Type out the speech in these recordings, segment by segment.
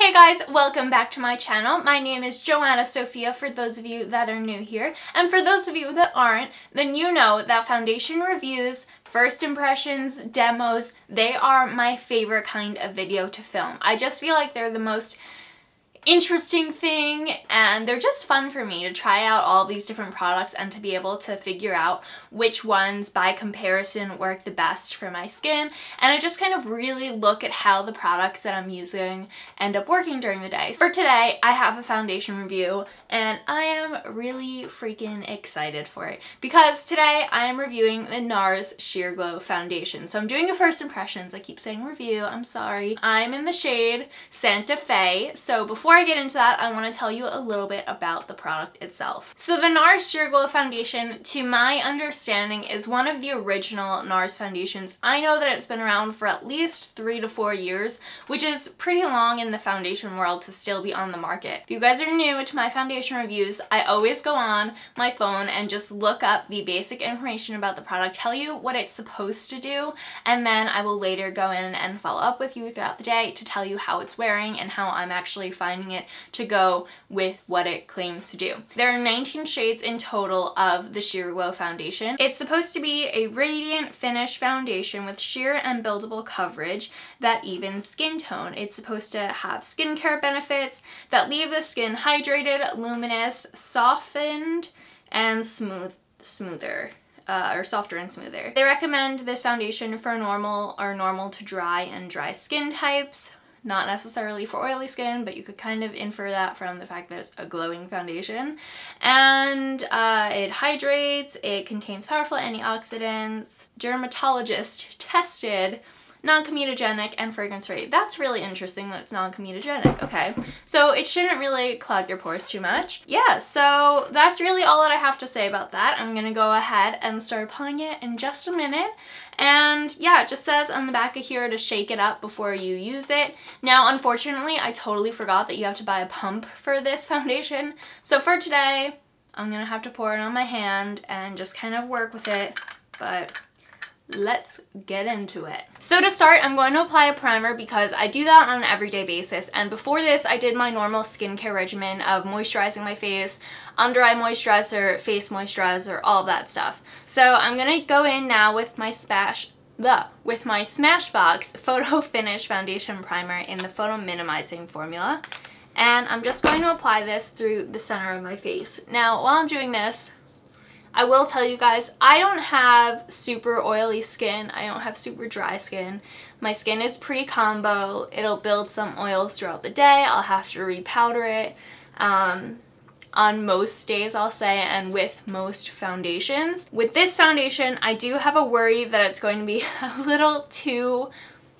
Hey guys, welcome back to my channel. My name is Joanna Sophia for those of you that are new here. And for those of you that aren't, then you know that foundation reviews, first impressions, demos, they are my favorite kind of video to film. I just feel like they're the most interesting thing and they're just fun for me to try out all these different products and to be able to figure out which ones by comparison work the best for my skin, and I just kind of really look at how the products that I'm using end up working during the day. For today I have a foundation review and I am really freaking excited for it because today I am reviewing the NARS Sheer Glow Foundation. So I'm doing a first impressions. I keep saying review, I'm sorry. I'm in the shade Santa Fe. So before I get into that, I want to tell you a little bit about the product itself. So the NARS Sheer Glow Foundation, to my understanding, is one of the original NARS foundations. I know that it's been around for at least 3 to 4 years, which is pretty long in the foundation world to still be on the market. If you guys are new to my foundation reviews, I always go on my phone and just look up the basic information about the product, tell you what it's supposed to do, and then I will later go in and follow up with you throughout the day to tell you how it's wearing and how I'm actually finding it to go with what it claims to do. There are 19 shades in total of the Sheer Glow Foundation. It's supposed to be a radiant finish foundation with sheer and buildable coverage that evens skin tone. It's supposed to have skincare benefits that leave the skin hydrated, luminous, softened, and smoother. Or softer and smoother. They recommend this foundation for normal to dry and dry skin types. Not necessarily for oily skin, but you could kind of infer that from the fact that it's a glowing foundation. And it hydrates, it contains powerful antioxidants, dermatologist tested, non-comedogenic, and fragrance-free. That's really interesting that it's non-comedogenic. Okay, so it shouldn't really clog your pores too much. Yeah, so that's really all that I have to say about that. I'm gonna go ahead and start applying it in just a minute. And yeah, it just says on the back of here to shake it up before you use it. Now, unfortunately, I totally forgot that you have to buy a pump for this foundation. So for today, I'm gonna have to pour it on my hand and just kind of work with it, but let's get into it. So to start, I'm going to apply a primer because I do that on an everyday basis, and before this I did my normal skincare regimen of moisturizing my face, under eye moisturizer, face moisturizer, all of that stuff. So I'm gonna go in now with my Smashbox Photo Finish Foundation Primer in the Photo Minimizing formula, and I'm just going to apply this through the center of my face. Now, while I'm doing this, I will tell you guys, I don't have super oily skin. I don't have super dry skin. My skin is pretty combo. It'll build some oils throughout the day. I'll have to repowder it on most days, I'll say, and with most foundations. With this foundation, I do have a worry that it's going to be a little too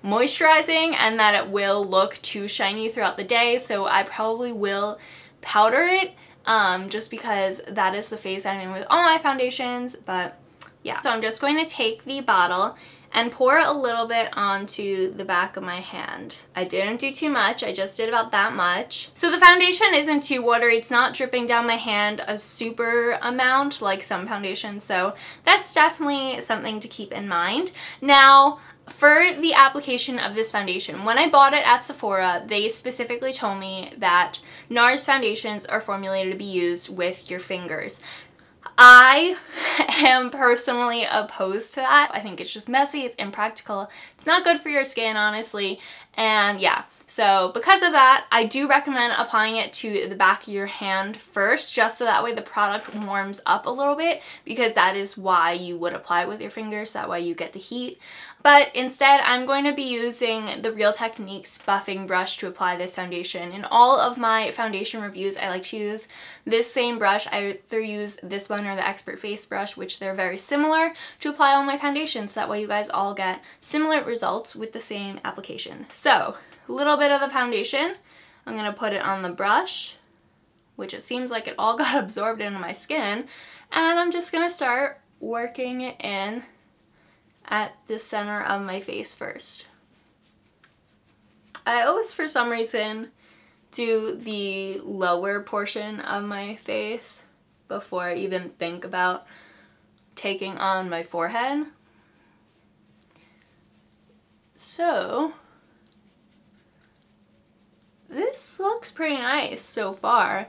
moisturizing and that it will look too shiny throughout the day, so I probably will powder it. Just because that is the phase I'm in with all my foundations, but yeah. So I'm just going to take the bottle and pour a little bit onto the back of my hand. I didn't do too much, I just did about that much. So the foundation isn't too watery, it's not dripping down my hand a super amount like some foundations, so that's definitely something to keep in mind. Now, for the application of this foundation, when I bought it at Sephora, they specifically told me that NARS foundations are formulated to be used with your fingers. I am personally opposed to that. I think it's just messy, it's impractical, it's not good for your skin, honestly, and yeah. So because of that, I do recommend applying it to the back of your hand first, just so that way the product warms up a little bit, because that is why you would apply it with your fingers, that way you get the heat. But instead, I'm going to be using the Real Techniques buffing brush to apply this foundation. In all of my foundation reviews, I like to use this same brush. I either use this one or the Expert Face brush, which they're very similar, to apply all my foundations. That way you guys all get similar results with the same application. So, a little bit of the foundation. I'm going to put it on the brush, which it seems like it all got absorbed into my skin. And I'm just going to start working it in at the center of my face first. I always, for some reason, do the lower portion of my face before I even think about taking on my forehead. So, this this looks pretty nice so far.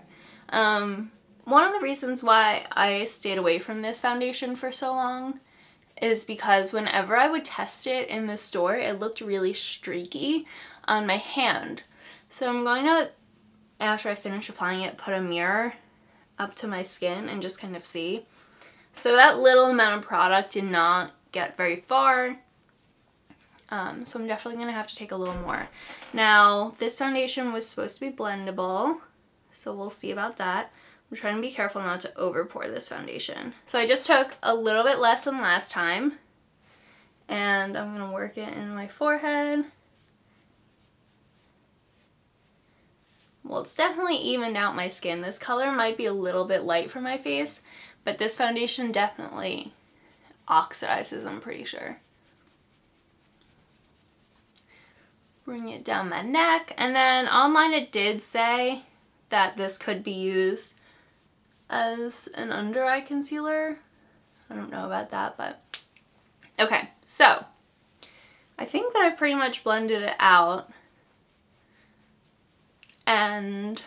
One of the reasons why I stayed away from this foundation for so long is because whenever I would test it in the store, it looked really streaky on my hand. So I'm going to, after I finish applying it, put a mirror up to my skin and just kind of see. So that little amount of product did not get very far. So I'm definitely going to have to take a little more. Now, this foundation was supposed to be blendable, so we'll see about that. I'm trying to be careful not to over pour this foundation. So I just took a little bit less than last time, and I'm going to work it in my forehead. Well, it's definitely evened out my skin. This color might be a little bit light for my face, but this foundation definitely oxidizes, I'm pretty sure. Bring it down my neck, and then online it did say that this could be used as an under eye concealer. I don't know about that, but okay. So I think that I've pretty much blended it out, and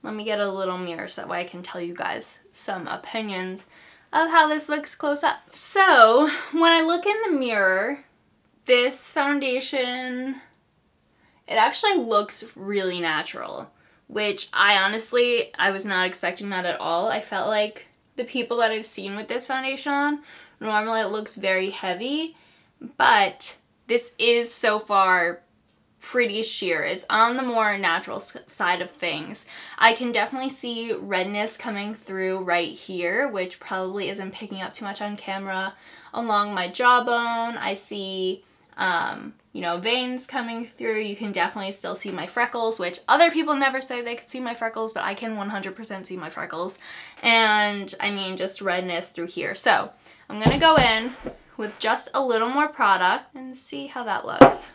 let me get a little mirror so that way I can tell you guys some opinions of how this looks close up. So when I look in the mirror, this foundation, it actually looks really natural, which I was not expecting that at all. I felt like the people that I've seen with this foundation on, normally it looks very heavy, but this is so far pretty sheer. It's on the more natural side of things. I can definitely see redness coming through right here, which probably isn't picking up too much on camera. Along my jawbone, I see you know, veins coming through. You can definitely still see my freckles, which other people never say they could see my freckles, but I can 100% see my freckles. And I mean, just redness through here. So I'm gonna go in with just a little more product and see how that looks.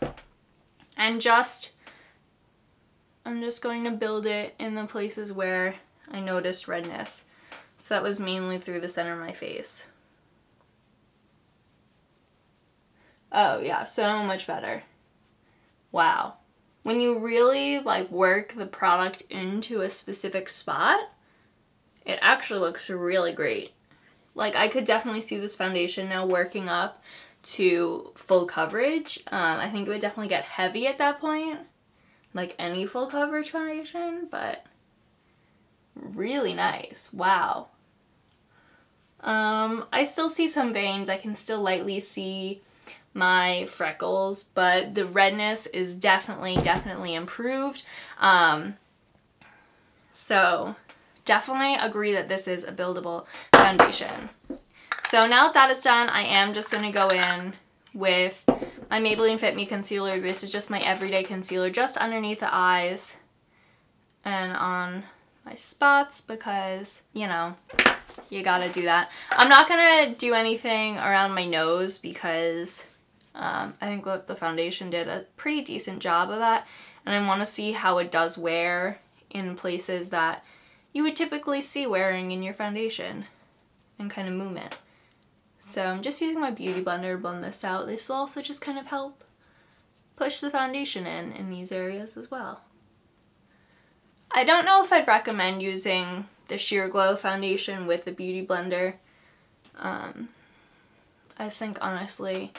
And I'm just going to build it in the places where I noticed redness. So that was mainly through the center of my face. Oh yeah, so much better. Wow. When you really like work the product into a specific spot, it actually looks really great. Like, I could definitely see this foundation now working up to full coverage. I think it would definitely get heavy at that point, like any full coverage foundation, but really nice. Wow. I still see some veins. I can still lightly see my freckles, but the redness is definitely improved. So definitely agree that this is a buildable foundation. So now that is done, I am just going to go in with my Maybelline Fit Me concealer. This is just my everyday concealer, just underneath the eyes and on my spots, because, you know, you gotta do that. I'm not gonna do anything around my nose because I think that the foundation did a pretty decent job of that, and I want to see how it does wear in places that you would typically see wearing in your foundation and kind of movement. So I'm just using my beauty blender to blend this out. This will also just kind of help push the foundation in these areas as well. I don't know if I'd recommend using the Sheer Glow foundation with the beauty blender. I think honestly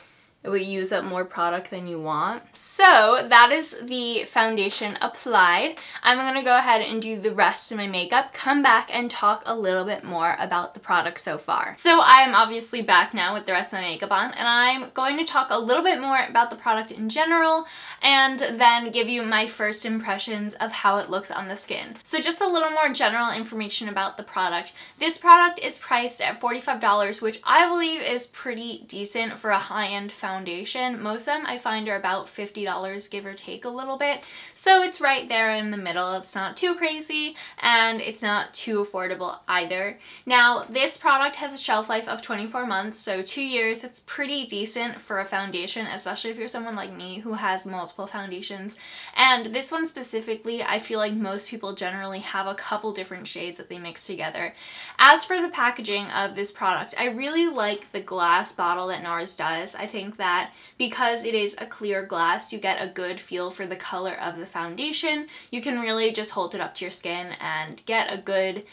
it would use up more product than you want. So that is the foundation applied. I'm gonna go ahead and do the rest of my makeup, come back and talk a little bit more about the product so far. So I am obviously back now with the rest of my makeup on, and I'm going to talk a little bit more about the product in general, and then give you my first impressions of how it looks on the skin. So just a little more general information about the product. This product is priced at $45, which I believe is pretty decent for a high-end foundation. Most of them I find are about $50, give or take a little bit. So it's right there in the middle. It's not too crazy and it's not too affordable either. Now, this product has a shelf life of 24 months, so 2 years. It's pretty decent for a foundation, especially if you're someone like me who has multiple foundations. And this one specifically, I feel like most people generally have a couple different shades that they mix together. As for the packaging of this product, I really like the glass bottle that NARS does. I think that because it is a clear glass, you get a good feel for the color of the foundation. You can really just hold it up to your skin and get a good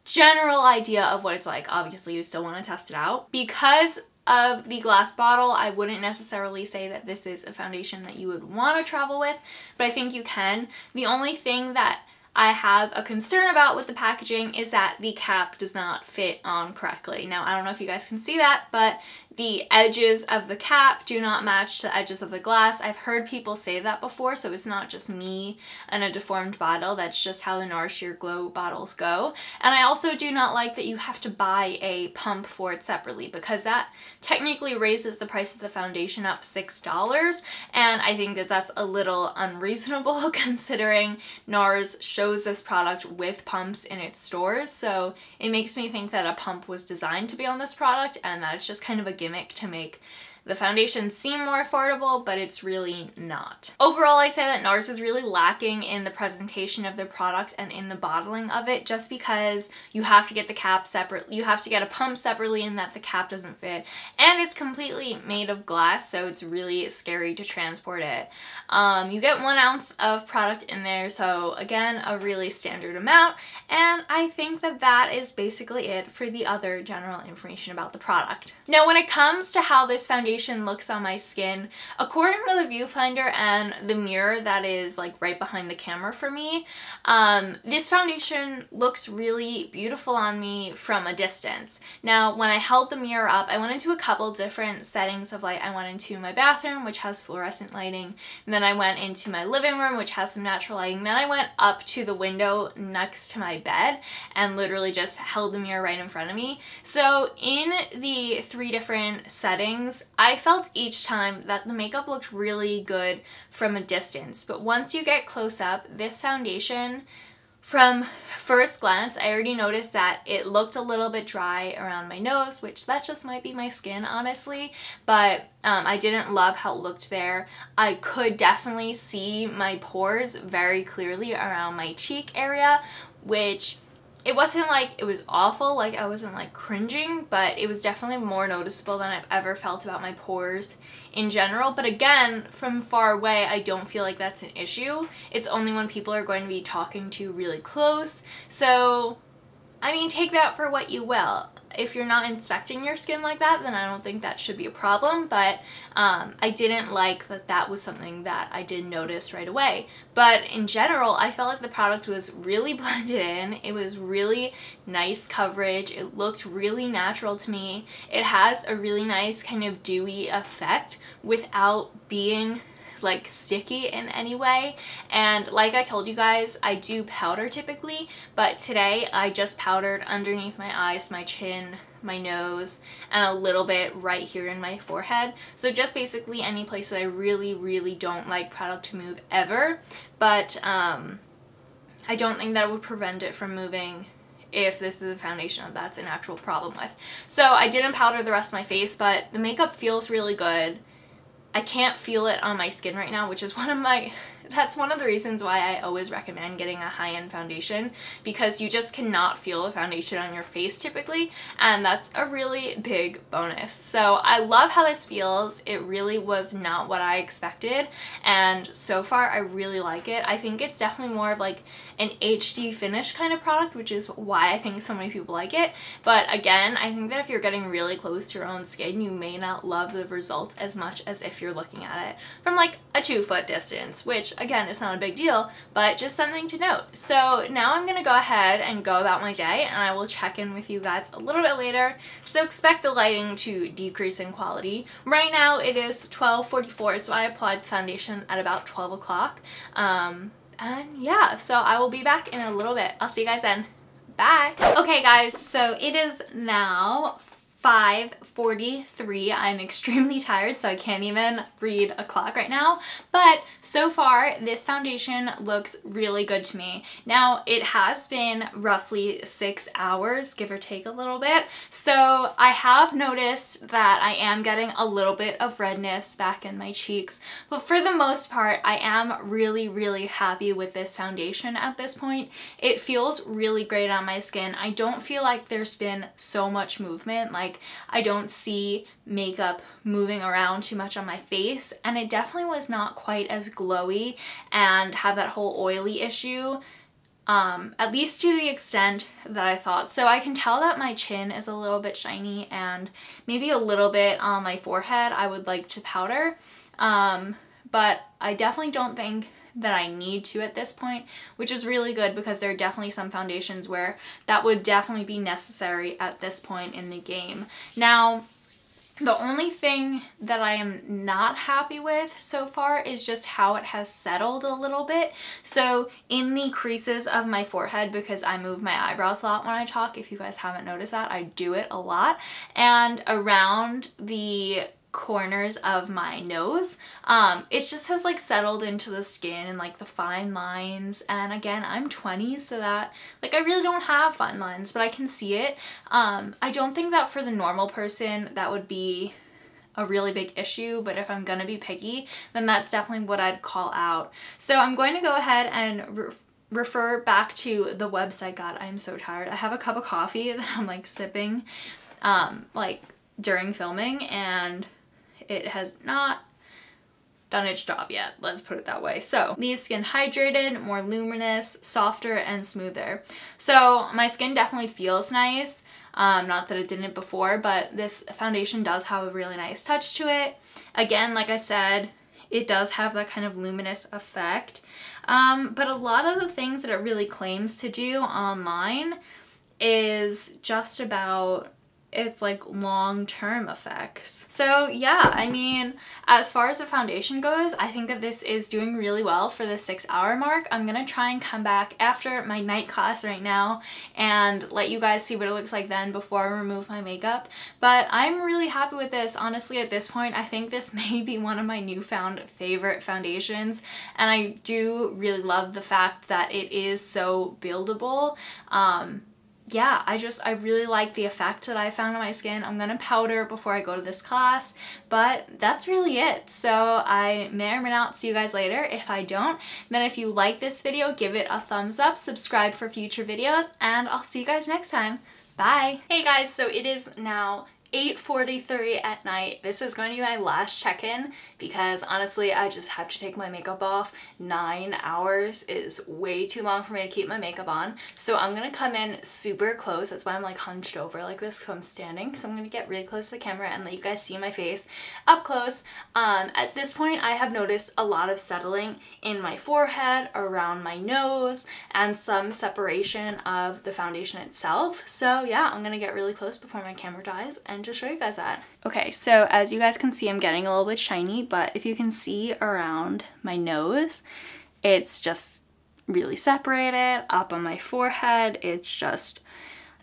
general idea of what it's like. Obviously, you still want to test it out. Because of the glass bottle, I wouldn't necessarily say that this is a foundation that you would want to travel with, but I think you can. The only thing that I have a concern about with the packaging is that the cap does not fit on correctly. Now, I don't know if you guys can see that, but the edges of the cap do not match the edges of the glass. I've heard people say that before, so it's not just me and a deformed bottle. That's just how the NARS Sheer Glow bottles go. And I also do not like that you have to buy a pump for it separately, because that technically raises the price of the foundation up $6, and I think that that's a little unreasonable considering NARS shows this product with pumps in its stores. So it makes me think that a pump was designed to be on this product and that it's just kind of a gimmick to make the foundation seem more affordable, but it's really not. Overall, I say that NARS is really lacking in the presentation of their product and in the bottling of it, just because you have to get the cap separate, you have to get a pump separately, and that the cap doesn't fit, and it's completely made of glass, so it's really scary to transport it. You get 1 ounce of product in there, so again, a really standard amount, and I think that that is basically it for the other general information about the product. Now, when it comes to how this foundation looks on my skin, according to the viewfinder and the mirror that is like right behind the camera for me, this foundation looks really beautiful on me from a distance. Now, when I held the mirror up, I went into a couple different settings of light. I went into my bathroom, which has fluorescent lighting, and then I went into my living room, which has some natural lighting. Then I went up to the window next to my bed and literally just held the mirror right in front of me. So in the 3 different settings, I felt each time that the makeup looked really good from a distance, but once you get close up, this foundation, from first glance, I already noticed that it looked a little bit dry around my nose, which that just might be my skin, honestly, but I didn't love how it looked there. I could definitely see my pores very clearly around my cheek area, which it wasn't like it was awful, like I wasn't like cringing, but it was definitely more noticeable than I've ever felt about my pores in general. But again, from far away, I don't feel like that's an issue. It's only when people are going to be talking to you really close. So, I mean, take that for what you will. If you're not inspecting your skin like that, then I don't think that should be a problem, but I didn't like that that was something that I did notice right away. But in general, I felt like the product was really blended in. It was really nice coverage. It looked really natural to me. It has a really nice kind of dewy effect without being like sticky in any way. And like I told you guys, I do powder typically, but today I just powdered underneath my eyes, my chin, my nose, and a little bit right here in my forehead. So just basically any place that I really don't like product to move ever, but I don't think that would prevent it from moving if this is a foundation that that's an actual problem with. So I didn't powder the rest of my face, but the makeup feels really good. I can't feel it on my skin right now, which is that's one of the reasons why I always recommend getting a high-end foundation, because you just cannot feel a foundation on your face typically, and that's a really big bonus. So I love how this feels. It really was not what I expected, and so far I really like it. I think it's definitely more of like an HD finish kind of product, which is why I think so many people like it. But again, I think that if you're getting really close to your own skin, you may not love the results as much as if you're looking at it from like a 2-foot distance, which again, it's not a big deal, but just something to note. So now I'm gonna go ahead and go about my day, and I will check in with you guys a little bit later. So expect the lighting to decrease in quality. Right now it is 12:44, so I applied the foundation at about 12 o'clock. And yeah, so I will be back in a little bit. I'll see you guys then. Bye. Okay guys, so it is now 5:43. I'm extremely tired, so I can't even read a clock right now, but so far this foundation looks really good to me. Now, it has been roughly 6 hours, give or take a little bit, so I have noticed that I am getting a little bit of redness back in my cheeks, but for the most part, I am really happy with this foundation at this point. It feels really great on my skin. I don't feel like there's been so much movement. Like, like I don't see makeup moving around too much on my face, and it definitely was not quite as glowy and have that whole oily issue, at least to the extent that I thought. So I can tell that my chin is a little bit shiny and maybe a little bit on my forehead I would like to powder, but I definitely don't think that I need to at this point, which is really good because there are definitely some foundations where that would definitely be necessary at this point in the game. Now, the only thing that I am not happy with so far is just how it has settled a little bit. So in the creases of my forehead, because I move my eyebrows a lot when I talk, if you guys haven't noticed that, I do it a lot, and around the corners of my nose, it just has like settled into the skin and like the fine lines. And again, I'm 20, so that like I really don't have fine lines, but I can see it. I don't think that for the normal person that would be a really big issue, but if I'm gonna be picky, then that's definitely what I'd call out. So I'm going to go ahead and refer back to the website. God, I'm so tired. I have a cup of coffee that I'm like sipping like during filming, and it has not done its job yet, let's put it that way. So, leaves skin hydrated, more luminous, softer, and smoother. So my skin definitely feels nice. Not that it didn't before, but this foundation does have a really nice touch to it. Again, like I said, it does have that kind of luminous effect. But a lot of the things that it really claims to do online is just about its like long-term effects. So yeah, I mean, as far as the foundation goes, I think that this is doing really well for the 6-hour mark. I'm gonna try and come back after my night class right now and let you guys see what it looks like then before I remove my makeup. But I'm really happy with this. Honestly, at this point, I think this may be one of my newfound favorite foundations, and I do really love the fact that it is so buildable. Yeah, I really like the effect that I found on my skin. I'm gonna powder before I go to this class, but that's really it. So I may or may not see you guys later. If I don't, then if you like this video, give it a thumbs up, subscribe for future videos, and I'll see you guys next time. Bye! Hey guys, so it is now 8:43 at night. This is going to be my last check-in because honestly I just have to take my makeup off. 9 hours is way too long for me to keep my makeup on, so I'm gonna come in super close. That's why I'm like hunched over like this, because I'm standing. So I'm gonna get really close to the camera and let you guys see my face up close. At this point I have noticed a lot of settling in my forehead, around my nose, and some separation of the foundation itself. So yeah, I'm gonna get really close before my camera dies and just show you guys that. Okay, so as you guys can see, I'm getting a little bit shiny, but if you can see around my nose, it's just really separated. Up on my forehead, it's just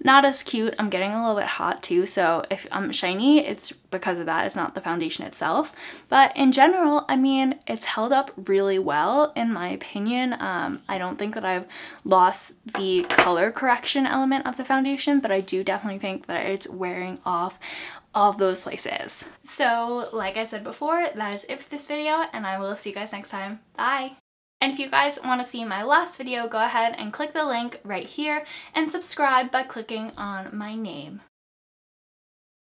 not as cute. I'm getting a little bit hot too, so if I'm shiny, it's because of that. It's not the foundation itself. But in general, I mean, it's held up really well in my opinion. I don't think that I've lost the color correction element of the foundation, but I do definitely think that it's wearing off all of those places. So like I said before, that is it for this video, and I will see you guys next time. Bye! And if you guys want to see my last video, go ahead and click the link right here and subscribe by clicking on my name.